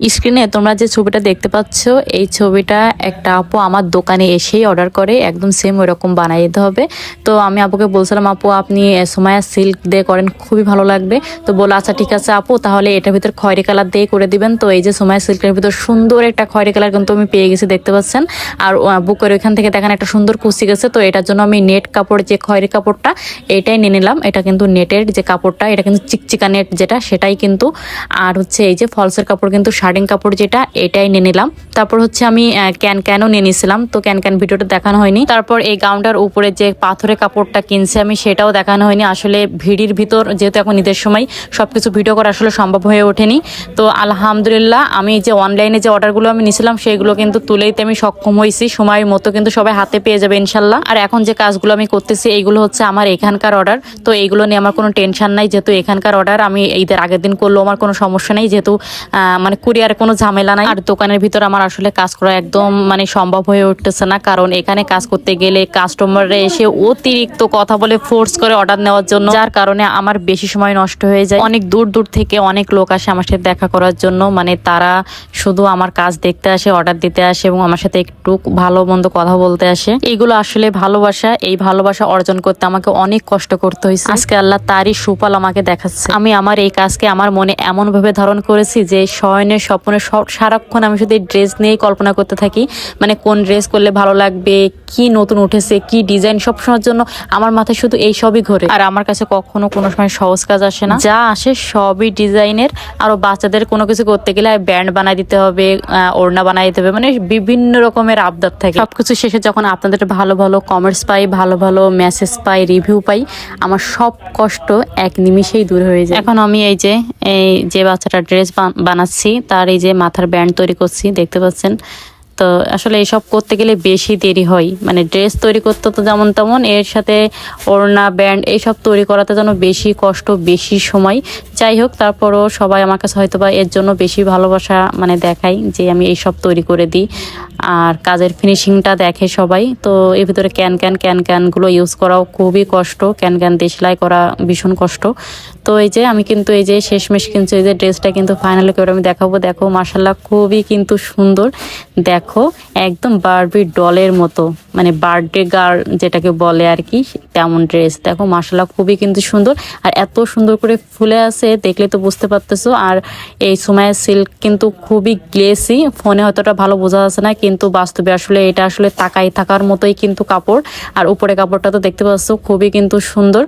স্ক্রিনে তোমরা যে ছবিটা দেখতে পাচ্ছ এই ছবিটা একটা আপু আমার দোকানে এসেই অর্ডার করে, একদম সেম ওইরকম বানিয়ে দিতে হবে। তো আমি আপুকে বলছিলাম, আপু আপনি সোমায়া সিল্ক দিয়ে করেন, খুবই ভালো লাগবে। তো বলো আচ্ছা ঠিক আছে আপু, তাহলে এটার ভিতর খয়েরি কালার দিয়ে করে দিবেন। তো এই যে সোমায়া সিল্কের ভিতর সুন্দর একটা খয়েরি কালার কিন্তু আমি পেয়ে গেছি, দেখতে পাচ্ছেন। আর বুকের ওইখান থেকে দেখেন একটা সুন্দর কুচি গেছে। তো এটার জন্য আমি নেট কাপড়, যে খয়েরি কাপড়টা এটাই নিয়ে নিলাম। এটা কিন্তু নেটের যে কাপড়টা, এটা কিন্তু চিকচিকা নেট যেটা, সেটাই কিন্তু। আর হচ্ছে এই যে ফলসের কাপড় কিন্তু শার্টিং কাপড় যেটা, এটাই নিয়ে নিলাম। তারপর হচ্ছে আমি ক্যানও নিয়ে নিয়েছিলাম, তো ক্যান ভিডিওটা দেখানো হয়নি। তারপর এই গাউনটার উপরে যে পাথরের কাপড়টা কিনছি আমি, সেটাও দেখানো হয়নি। আসলে ভিড়ির ভিতর যেহেতু এখন ঈদের সময় সবকিছু ভিডিও করা আসলে সম্ভব হয়ে ওঠেনি। তো আলহামদুলিল্লাহ আমি যে অনলাইনে যে অর্ডারগুলো আমি নিয়েছিলাম সেগুলো কিন্তু তুলেইতে আমি সক্ষম হয়েছি। সময় মতো কিন্তু সবাই হাতে পেয়ে যাবে ইনশাল্লাহ। আর এখন যে কাজগুলো আমি করতেছি এইগুলো হচ্ছে আমার এখানকার অর্ডার। তো এইগুলো নিয়ে আমার কোনো টেনশন নাই, যেহেতু এখানকার অর্ডার। আমি ঈদের আগের দিন করলেও আমার কোনো সমস্যা নেই, যেহেতু মানে কুরিয়ার কোনো ঝামেলা নাই। আর দোকানের ভিতর আমার আসলে কাজ করা একদম মানে সম্ভব হয়ে উঠতেছে না, কারণ এখানে কাজ করতে গেলে কাস্টমাররা এসে অতিরিক্ত কথা বলে ফোর্স করে অর্ডার নেওয়ার জন্য, যার কারণে আমার বেশি সময় নষ্ট হয়ে যায়। অনেক দূর দূর থেকে অনেক লোক আসে আমার সাথে দেখা করার জন্য, মানে তারা শুধু আমার কাজ দেখতে আসে, অর্ডার দিতে আসে এবং আমার সাথে একটু ভালো মন্দ কথা বলতে আসে। এইগুলো আসলে ভালোবাসা। এই ভালোবাসা অর্জন করতে আমাকে অনেক কষ্ট করতে হয়েছে। আজকে আল্লাহ তারই সুফল আমাকে দেখাচ্ছে। আমি আমার এই কাজকে আমার মনে এমন ভাবে ধারণ করেছি যে শয়নের স্বপ্নে সারাক্ষণ আমি শুধু এই ড্রেস নিয়েই কল্পনা করতে থাকি। মানে কোন ড্রেস করলে ভালো লাগবে, কি নতুন উঠেছে, কি ডিজাইন, সবসময়ের জন্য আমার মাথায় শুধু এই সবই ঘোরে। আর আমার কাছে কখনো কোনো সময় সহজ কাজ আসে না, যা আসে সবই ডিজাইনের। আরো বাচ্চাদের কোনো কিছু করতে গেলে ব্যান্ড বানাই দিতে হবে, ওড়না বানাই দিতে হবে, মানে বিভিন্ন রকমের আবদার থাকে। সবকিছু শেষে যখন আপনাদের ভালো ভালো কমেন্টস পাই, ভালো ভালো মেসেজ পাই, রিভিউ পাই, আমার সব কষ্ট এক নিমিষেই দূর হয়ে যায়। এখন আমি এই যে বাচ্চাটা ড্রেস বানাচ্ছি তার এই যে মাথার ব্যান্ড তৈরি করছি, দেখতে পাচ্ছেন। তো আসলে এইসব করতে গেলে বেশি দেরি হয়, মানে ড্রেস তৈরি করতে তো যেমন তেমন, এর সাথে ওড়না ব্যান্ড এইসব তৈরি করাতে যেন বেশি কষ্ট, বেশি সময়। যাই হোক, তারপরও সবাই আমার কাছে হয়তো বা এর জন্য বেশি ভালোবাসা মানে দেখাই যে আমি এইসব তৈরি করে দিই, আর কাজের ফিনিশিংটা দেখে সবাই। তো এর ভিতরে ক্যানগুলো ইউজ করাও খুবই কষ্ট, ক্যান দিয়ে সেলাই করা ভীষণ কষ্ট। তো এই যে আমি কিন্তু এই যে শেষমেশ কিন্তু এই যে ড্রেসটা কিন্তু ফাইনালি করে আমি দেখাবো। দেখো মাশাআল্লাহ খুবই কিন্তু সুন্দর, দেখো একদম বারবি ডলের মতো, মানে বার্থডে গার্ল যেটাকে বলে আর কি, তেমন ড্রেস। দেখো মাশাআল্লাহ খুবই কিন্তু সুন্দর, আর এত সুন্দর করে ফুলে আছে দেখলে তো বুঝতে পারতেছো। আর এই সোমায়া সিল্ক কিন্তু খুবই গ্লেসি, ফোনে হয়তোটা ভালো বোঝা যাচ্ছে না, কিন্তু বাস্তবে আসলে এটা আসলে তাকাই থাকার মতোই কিন্তু কাপড়। আর উপরে কাপড়টা তো দেখতে পাচ্ছ খুবই কিন্তু সুন্দর।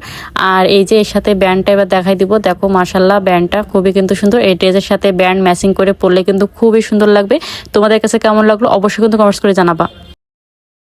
আর এই যে এর সাথে ব্যান্ডটা এবার দেখাই দিব, দেখো মাশাআল্লাহ ব্যান্ডটা খুবই কিন্তু সুন্দর। এই ড্রেসের সাথে ব্যান্ড ম্যাচিং করে পরলে কিন্তু খুবই সুন্দর লাগবে। তোমাদের কাছে কেমন লাগলো অবশ্যই কিন্তু কমেন্টস করে জানাবা।